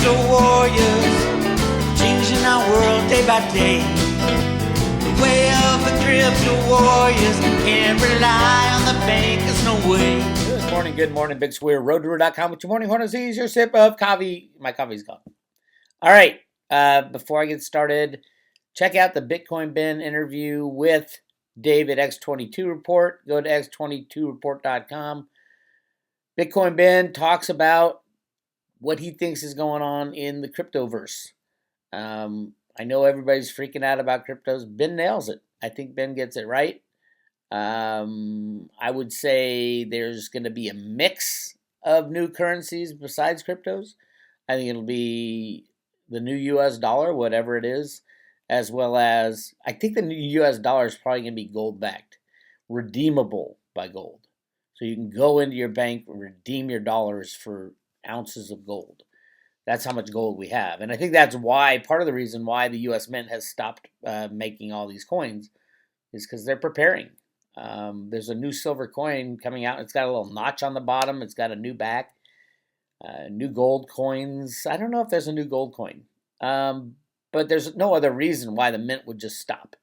crypto warriors, changing our world day by day. The way of the crypto warriors, can't rely on the bankers, no way. Good morning, Bix Weir, roadtour.com with your morning horn disease, your sip of coffee. My coffee's gone. All right, before I get started, check out the Bitcoin bin interview with Dave at X22 Report. Go to x22report.com. Bitcoin bin talks about what he thinks is going on in the cryptoverse. I know everybody's freaking out about cryptos. Ben nails it. I think Ben gets it right. I would say there's going to be a mix of new currencies besides cryptos. I think it'll be the new US dollar, whatever it is, as well as I think the new US dollar is probably going to be gold backed, redeemable by gold. So you can go into your bank, redeem your dollars for ounces of gold. That's how much gold we have. And I think that's why, part of the reason why the US Mint has stopped making all these coins is because they're preparing. There's a new silver coin coming out. It's got a little notch on the bottom. It's got a new back. New gold coins. I don't know if there's a new gold coin. But there's no other reason why the mint would just stop.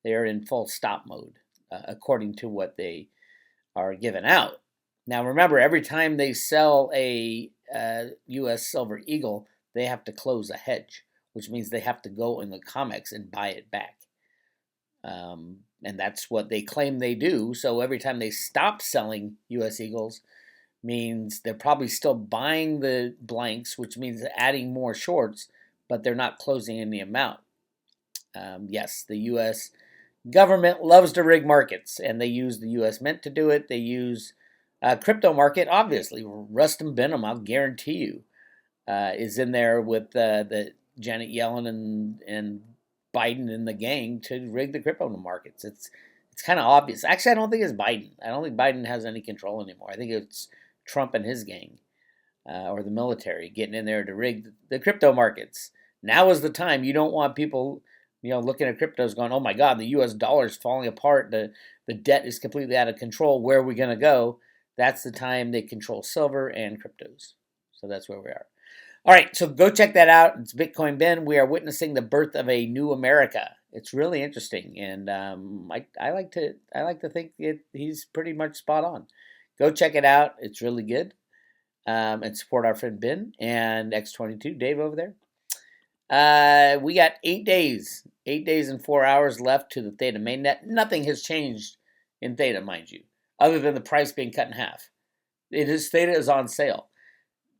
They're in full stop mode, according to what they are giving out. Now, remember, every time they sell a U.S. Silver Eagle, they have to close a hedge, which means they have to go in the COMEX and buy it back. And that's what they claim they do. So every time they stop selling U.S. Eagles means they're probably still buying the blanks, which means adding more shorts, but they're not closing in the amount. Yes, the U.S. government loves to rig markets, and they use the U.S. Mint to do it. They use crypto market, obviously. Rustin Benham, I'll guarantee you, is in there with the Janet Yellen and Biden and the gang to rig the crypto markets. It's kind of obvious. Actually, I don't think it's Biden. I don't think Biden has any control anymore. I think it's Trump and his gang or the military getting in there to rig the crypto markets. Now is the time. You don't want people, looking at cryptos going, oh my God, the U.S. dollar is falling apart. The debt is completely out of control. Where are we going to go? That's the time they control silver and cryptos. So that's where we are. All right, so go check that out. It's Bitcoin Ben. We are witnessing the birth of a new America. It's really interesting, and I like to think he's pretty much spot on. Go check it out. It's really good, and support our friend Ben and X22 Dave over there. We got 8 days and 4 hours left to the Theta mainnet. Nothing has changed in Theta, mind you, other than the price being cut in half. Theta is on sale.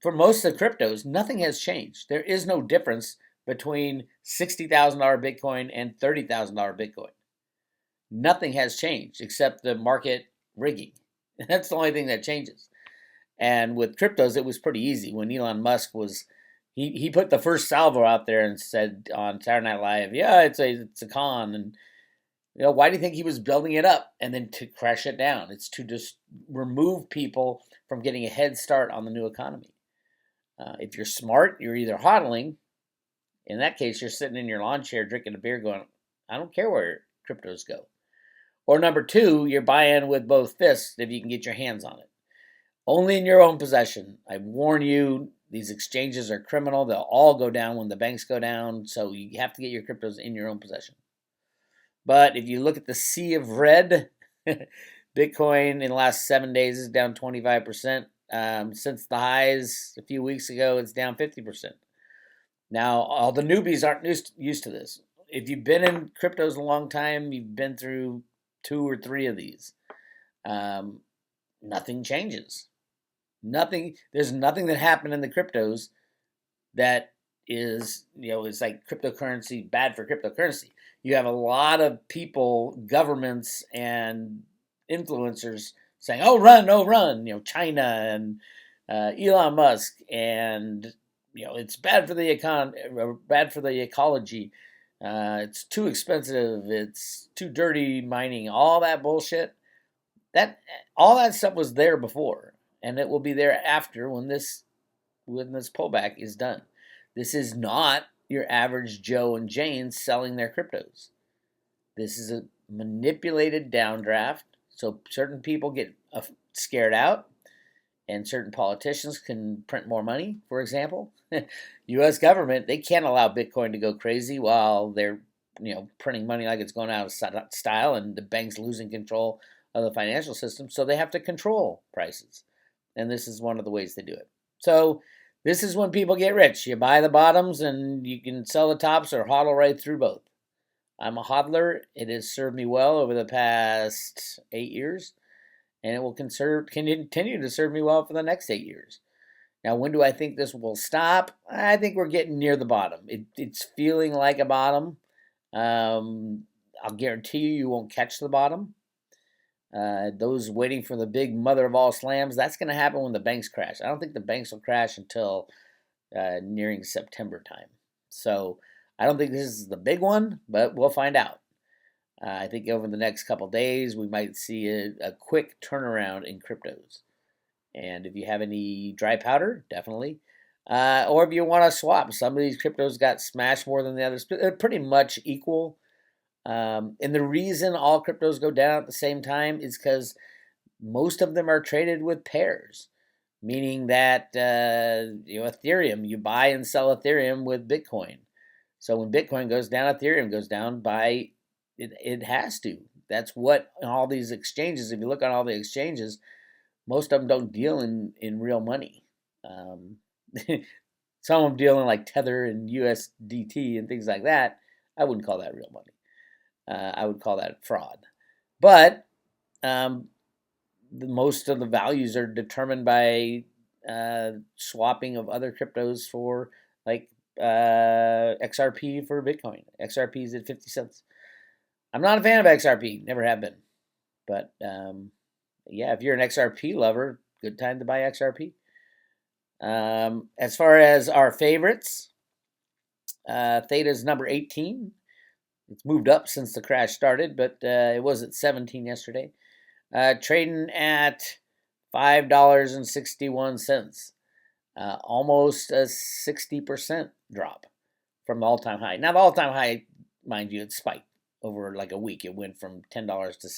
For most of the cryptos, nothing has changed. There is no difference between $60,000 Bitcoin and $30,000 Bitcoin. Nothing has changed except the market rigging. That's the only thing that changes. And with cryptos, it was pretty easy. When Elon Musk he put the first salvo out there and said on Saturday Night Live, yeah, it's a con. And why do you think he was building it up and then to crash it down? It's to just remove people from getting a head start on the new economy. If you're smart, you're either hodling. In that case, you're sitting in your lawn chair drinking a beer going, I don't care where cryptos go. Or number two, you're buying with both fists if you can get your hands on it. Only in your own possession. I warn you, these exchanges are criminal. They'll all go down when the banks go down. So you have to get your cryptos in your own possession. But if you look at the sea of red, Bitcoin in the last 7 days is down 25%. Since the highs a few weeks ago, it's down 50%. Now, all the newbies aren't used to this. If you've been in cryptos a long time, you've been through 2 or 3 of these. Nothing changes. There's nothing that happened in the cryptos that is, it's like cryptocurrency, bad for cryptocurrency. You have a lot of people, governments, and influencers saying, oh, run, China and Elon Musk, and, it's bad for the bad for the ecology. It's too expensive. It's too dirty mining, all that bullshit. All that stuff was there before, and it will be there after when this pullback is done. This is not your average Joe and Jane selling their cryptos. This is a manipulated downdraft. So certain people get scared out, and certain politicians can print more money, for example. U.S. government, they can't allow Bitcoin to go crazy while they're printing money like it's going out of style, and the banks losing control of the financial system. So they have to control prices, and this is one of the ways they do it. So this is when people get rich. You buy the bottoms, and you can sell the tops or hodl right through both. I'm a hodler. It has served me well over the past 8 years, and it will continue to serve me well for the next 8 years. Now, when do I think this will stop? I think we're getting near the bottom. It's feeling like a bottom. I'll guarantee you won't catch the bottom. Those waiting for the big mother of all slams, that's going to happen when the banks crash. I don't think the banks will crash until nearing September time. So I don't think this is the big one, but we'll find out. I think over the next couple days, we might see a quick turnaround in cryptos. And if you have any dry powder, definitely. Or if you want to swap, some of these cryptos got smashed more than the others. They're pretty much equal. And the reason all cryptos go down at the same time is because most of them are traded with pairs, meaning that Ethereum, you buy and sell Ethereum with Bitcoin. So when Bitcoin goes down, Ethereum goes down by it has to. That's what all these exchanges. If you look on all the exchanges, most of them don't deal in real money. Some of them deal in like Tether and USDT and things like that. I wouldn't call that real money. I would call that fraud. But most of the values are determined by swapping of other cryptos for like XRP for Bitcoin. XRP is at 50 cents. I'm not a fan of XRP, never have been. But yeah, if you're an XRP lover, good time to buy XRP. As far as our favorites, Theta is number 18. It's moved up since the crash started, but it was at 17 yesterday. Trading at $5.61. Almost a 60% drop from the all-time high. Now, the all-time high, mind you, it spiked over like a week. It went from $10 to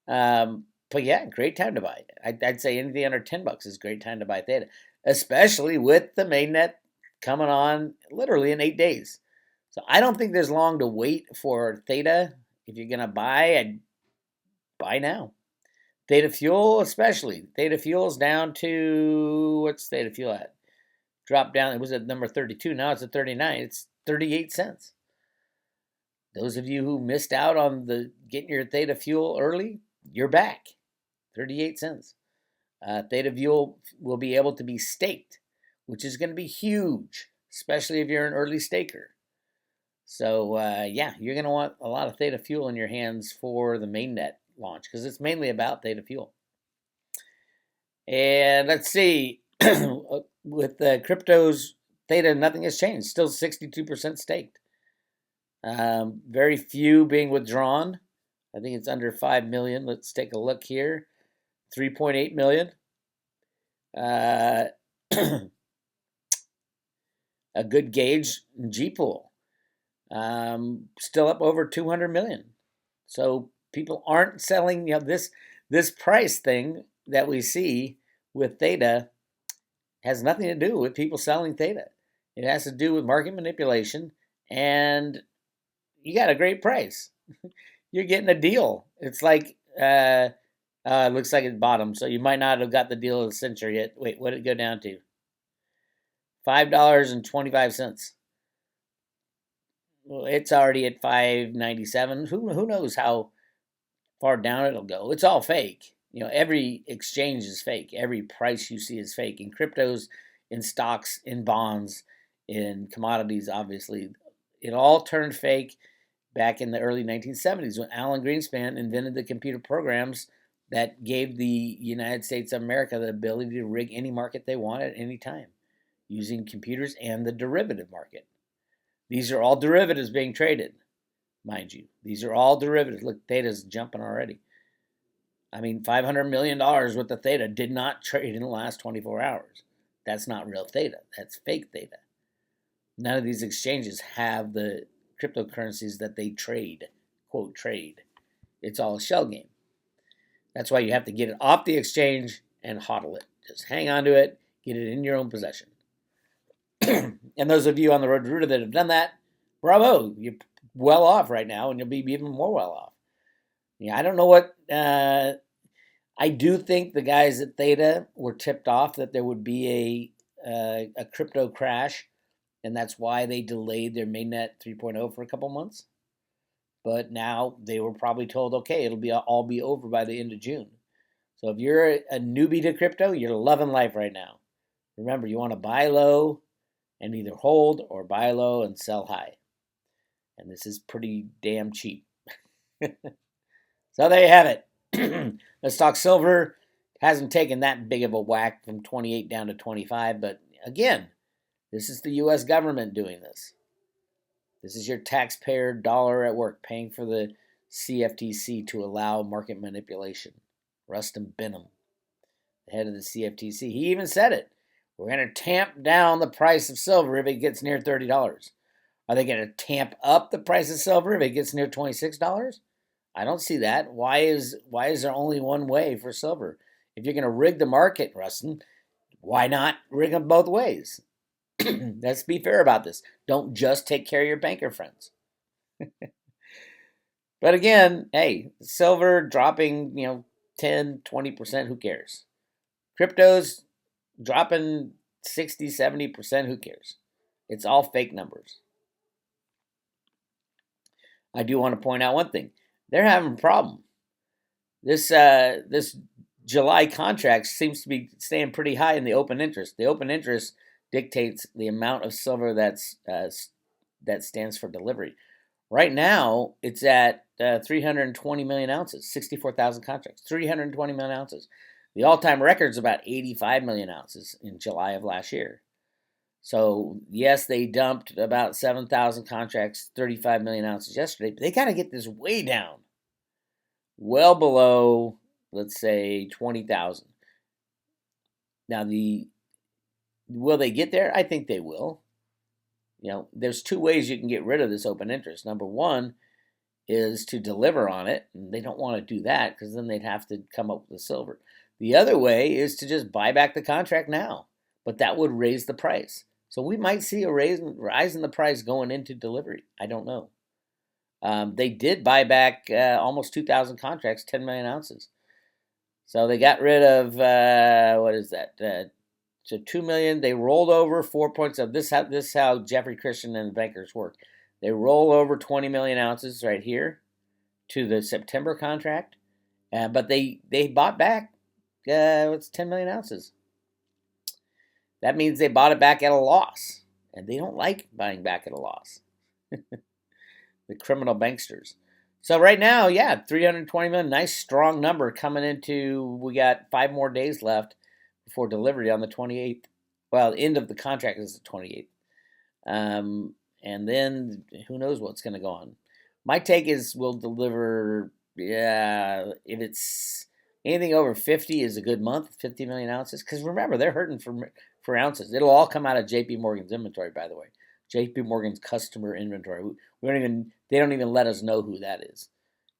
$16. But yeah, great time to buy it. I'd say anything under $10 is a great time to buy Theta, especially with the mainnet coming on literally in 8 days. So I don't think there's long to wait for Theta. If you're going to buy, I'd buy now. Theta Fuel especially. Theta Fuel's down to, what's Theta Fuel at? Dropped down, it was at number 32, now it's at 39. It's 38 cents. Those of you who missed out on getting your Theta Fuel early, you're back. 38 cents. Theta Fuel will be able to be staked, which is going to be huge, especially if you're an early staker. So yeah, you're going to want a lot of Theta Fuel in your hands for the mainnet launch, because it's mainly about Theta Fuel. And let's see, with the cryptos, Theta, nothing has changed. Still 62% staked. Very few being withdrawn. I think it's under 5 million. Let's take a look here. 3.8 million. A good gauge, G-Pool. Still up over 200 million. So people aren't selling, this price thing that we see with Theta has nothing to do with people selling Theta. It has to do with market manipulation, and you got a great price. You're getting a deal. It's like, it looks like it's bottom, so you might not have got the deal of the century yet. Wait, what did it go down to? $5.25. Well, it's already at $5.97. Who knows how far down it'll go? It's all fake. Every exchange is fake. Every price you see is fake. In cryptos, in stocks, in bonds, in commodities, obviously. It all turned fake back in the early 1970s when Alan Greenspan invented the computer programs that gave the United States of America the ability to rig any market they want at any time using computers and the derivative market. These are all derivatives being traded, mind you. These are all derivatives. Look, Theta's jumping already. I mean, $500 million worth of Theta did not trade in the last 24 hours. That's not real Theta. That's fake Theta. None of these exchanges have the cryptocurrencies that they trade, quote, trade. It's all a shell game. That's why you have to get it off the exchange and hodl it. Just hang on to it, get it in your own possession. And those of you on the road to Ruta that have done that, bravo, you're well off right now, and you'll be even more well off. Yeah, I don't know what. I do think the guys at Theta were tipped off that there would be a crypto crash, and that's why they delayed their mainnet 3.0 for a couple months. But now they were probably told, okay, it'll all be over by the end of June. So if you're a newbie to crypto, you're loving life right now. Remember, you want to buy low and either hold or buy low and sell high. And this is pretty damn cheap. So there you have it. Let's talk silver. Hasn't taken that big of a whack from 28 down to 25. But again, this is the U.S. government doing this. This is your taxpayer dollar at work paying for the CFTC to allow market manipulation. Rustin Benham, the head of the CFTC, he even said it. We're going to tamp down the price of silver if it gets near $30. Are they going to tamp up the price of silver if it gets near $26? I don't see that. Why is there only one way for silver? If you're going to rig the market, Rustin, why not rig them both ways? Let's be fair about this. Don't just take care of your banker friends. But again, hey, silver dropping, 10, 20%, who cares? Cryptos dropping 60, 70%, who cares? It's all fake numbers. I do want to point out one thing. They're having a problem. This July contract seems to be staying pretty high in the open interest. The open interest dictates the amount of silver that stands for delivery. Right now, it's at 320 million ounces, 64,000 contracts, 320 million ounces. The all-time record is about 85 million ounces in July of last year. So, yes, they dumped about 7,000 contracts, 35 million ounces yesterday, but they got to get this way down, well below, let's say, 20,000. Now, will they get there? I think they will. There's two ways you can get rid of this open interest. Number one is to deliver on it, and they don't want to do that because then they'd have to come up with the silver. The other way is to just buy back the contract now, but that would raise the price. So we might see a rise in the price going into delivery. I don't know. They did buy back almost 2,000 contracts, 10 million ounces. So they got rid of, what is that? So 2 million, they rolled over 4.7. This is how Jeffrey Christian and the bankers work. They roll over 20 million ounces right here to the September contract, but they bought back, 10 million ounces. That means they bought it back at a loss, and they don't like buying back at a loss. The criminal banksters. So right now, 320 million, nice strong number coming into, we got 5 more days left before delivery on the 28th. Well, the end of the contract is the 28th. And then who knows what's going to go on. My take is we'll deliver, if it's anything over 50 is a good month, 50 million ounces. Because remember, they're hurting for ounces. It'll all come out of JP Morgan's inventory, by the way. JP Morgan's customer inventory. They don't even let us know who that is.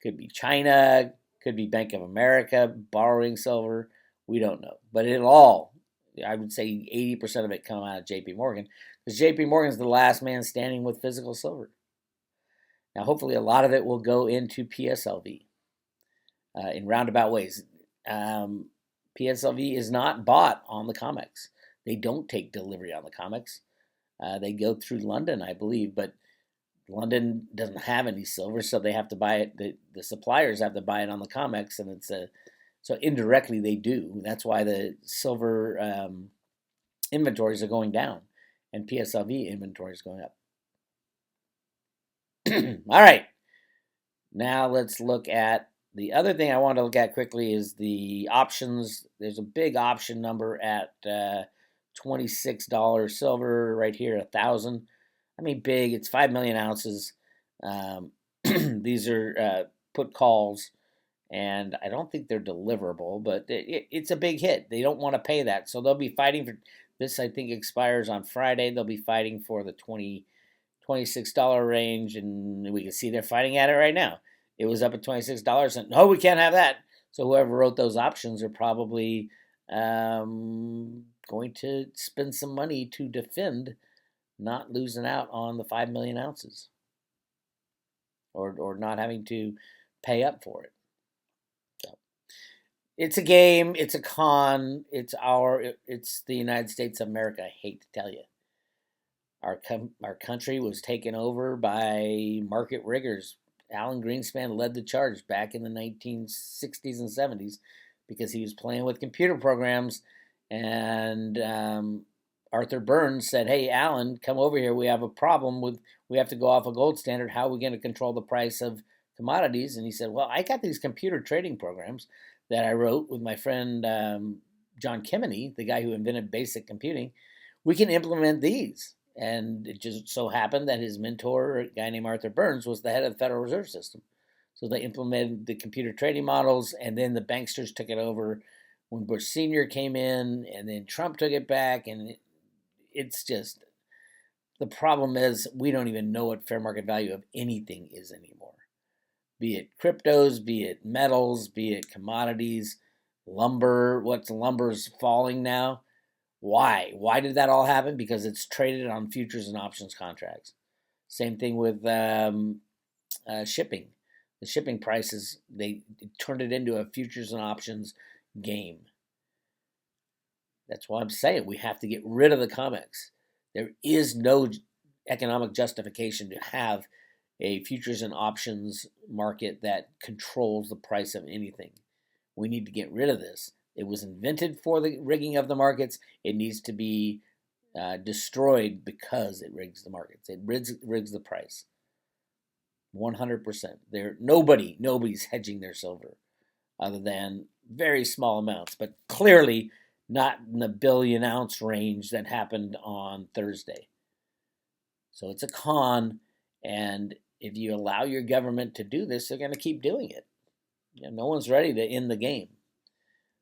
Could be China, could be Bank of America borrowing silver. We don't know. But it'll all, I would say 80% of it come out of JP Morgan. Because JP Morgan's the last man standing with physical silver. Now, hopefully a lot of it will go into PSLV in roundabout ways. PSLV is not bought on the COMEX. They don't take delivery on the COMEX. They go through London, I believe, but London doesn't have any silver, so they have to buy it. The suppliers have to buy it on the COMEX, and so indirectly they do. That's why the silver inventories are going down, and PSLV inventory is going up. All right, now let's look at the other thing I want to look at quickly is the options. There's a big option number at $26 silver right here, 1,000. I mean, big. It's 5 million ounces. These are put calls, and I don't think they're deliverable, but it's a big hit. They don't want to pay that, so they'll be fighting for this. I think expires on Friday. They'll be fighting for the $26 range, and we can see they're fighting at it right now. It was up at $26, and no, we can't have that. So whoever wrote those options are probably going to spend some money to defend not losing out on the 5 million ounces, or not having to pay up for it. So it's a game, it's a con, it's the United States of America. I hate to tell you. Our country was taken over by market riggers. Alan Greenspan led the charge back in the 1960s and 70s because he was playing with computer programs, and Arthur Burns said, "Hey, Alan, come over here. We have a problem we have to go off a gold standard. How are we going to control the price of commodities?" And he said, "Well, I got these computer trading programs that I wrote with my friend John Kemeny, the guy who invented basic computing. We can implement these." And it just so happened that his mentor, a guy named Arthur Burns, was the head of the Federal Reserve System. So they implemented the computer trading models, and then the banksters took it over when Bush Sr. came in, and then Trump took it back. And it's just, the problem is we don't even know what fair market value of anything is anymore. Be it cryptos, be it metals, be it commodities, lumber. Lumber's falling now. Why? Why did that all happen? Because it's traded on futures and options contracts. Same thing with shipping. The shipping prices, they turned it into a futures and options game. That's why I'm saying we have to get rid of the COMEX. There is no economic justification to have a futures and options market that controls the price of anything. We need to get rid of this. It was invented for the rigging of the markets. It needs to be destroyed because it rigs the markets. It rigs the price. 100%. Nobody's hedging their silver other than very small amounts, but clearly not in the billion ounce range that happened on Thursday. So it's a con, and if you allow your government to do this, they're going to keep doing it. No one's ready to end the game.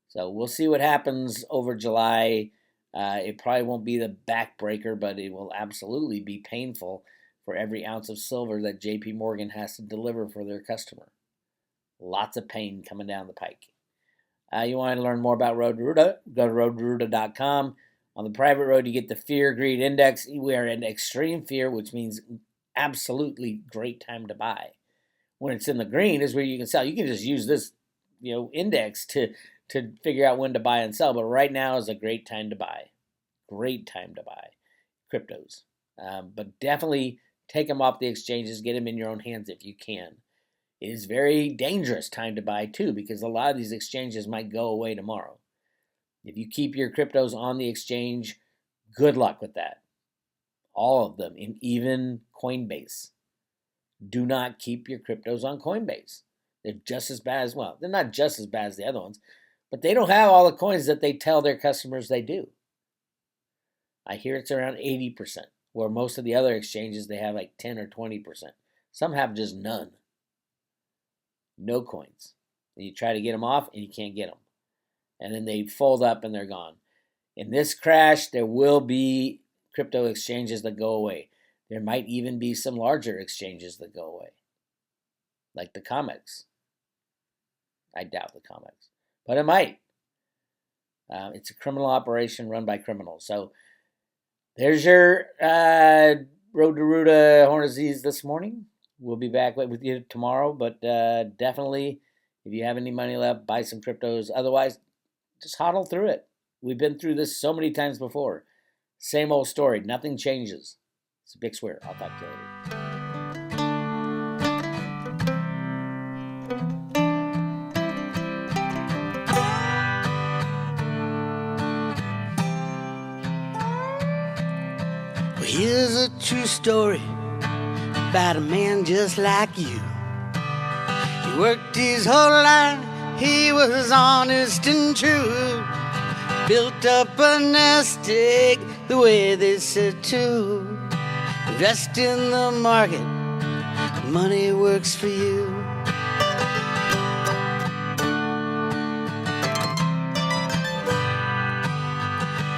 So we'll see what happens over July. It probably won't be the backbreaker, but it will absolutely be painful for every ounce of silver that JP Morgan has to deliver for their customer. Lots of pain coming down the pike. You want to learn more about Road to Ruta? Go to roadtoruta.com. On the private road, you get the Fear Greed Index. We are in extreme fear, which means absolutely great time to buy. When it's in the green is where you can sell. You can just use this, index to figure out when to buy and sell. But right now is a great time to buy. Great time to buy cryptos. But definitely take them off the exchanges. Get them in your own hands if you can. It is very dangerous time to buy too, because a lot of these exchanges might go away tomorrow. If you keep your cryptos on the exchange, good luck with that. All of them, and even Coinbase. Do not keep your cryptos on Coinbase. They're just as bad as, they're not just as bad as the other ones, but they don't have all the coins that they tell their customers they do. I hear it's around 80%, where most of the other exchanges, they have like 10 or 20%. Some have just none. No coins. And you try to get them off and you can't get them. And then they fold up and they're gone. In this crash, there will be crypto exchanges that go away. There might even be some larger exchanges that go away, like the COMEX. I doubt the COMEX, but it might. It's a criminal operation run by criminals. So there's your Road to Ruta Horn Disease this morning. We'll be back with you tomorrow, but definitely, if you have any money left, buy some cryptos. Otherwise, just hodl through it. We've been through this so many times before. Same old story. Nothing changes. It's Bix Weir. I'll talk to you later. Well, here's a true story about a man just like you. He worked his whole life, he was honest and true. Built up a nest egg the way they said to. Dressed in the market, money works for you.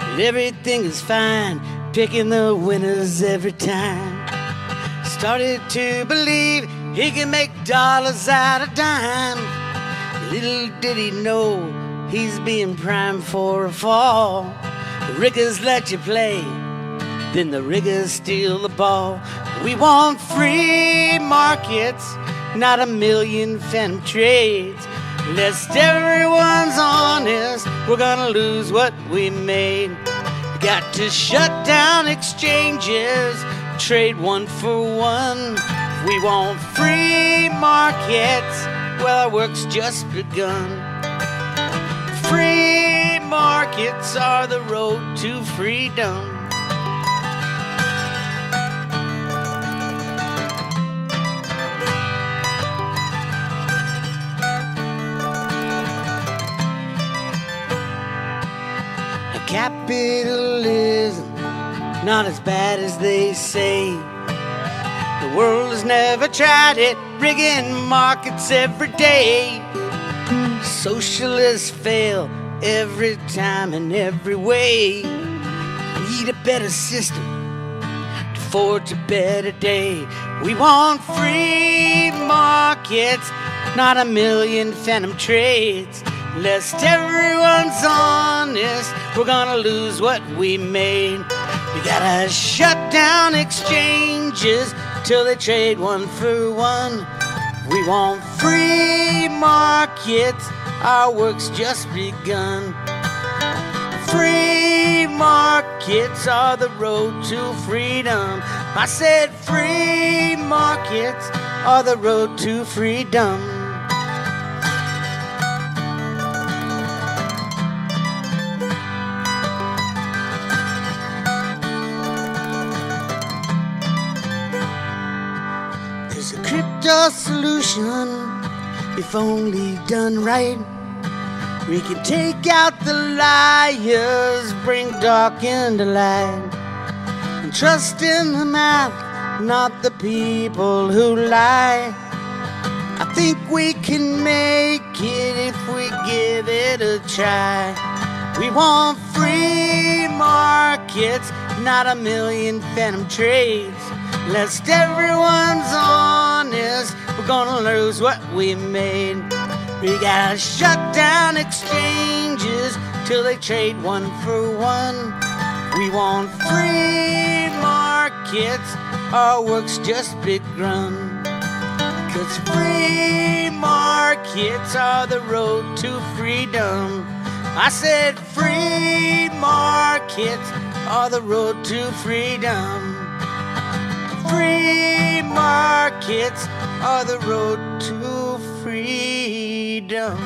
And everything is fine, picking the winners every time. Started to believe he could make dollars out of dime. Little did he know he's being primed for a fall. The riggers let you play, then the riggers steal the ball. We want free markets, not a million phantom trades. Lest everyone's honest, we're gonna lose what we made. We got to shut down exchanges, trade one for one. We want free markets, well, our work's just begun. Free markets are the road to freedom. Capitalism, not as bad as they say. The world has never tried it, rigging markets every day. Socialists fail every time in every way. We need a better system to forge a better day. We want free markets, not a million phantom trades. Lest everyone's honest, we're gonna lose what we made. We gotta shut down exchanges till they trade one for one. We want free markets, our work's just begun. Free markets are the road to freedom. I said free markets are the road to freedom. Crypto solution, if only done right. We can take out the liars, bring dark into light, and trust in the math, not the people who lie. I think we can make it if we give it a try. We want free markets, not a million phantom trades. Lest everyone's honest, we're gonna lose what we made. We gotta shut down exchanges till they trade one for one. We want free markets, our work's just begun. 'Cause free markets are the road to freedom. I said free markets are the road to freedom. Free markets are the road to freedom.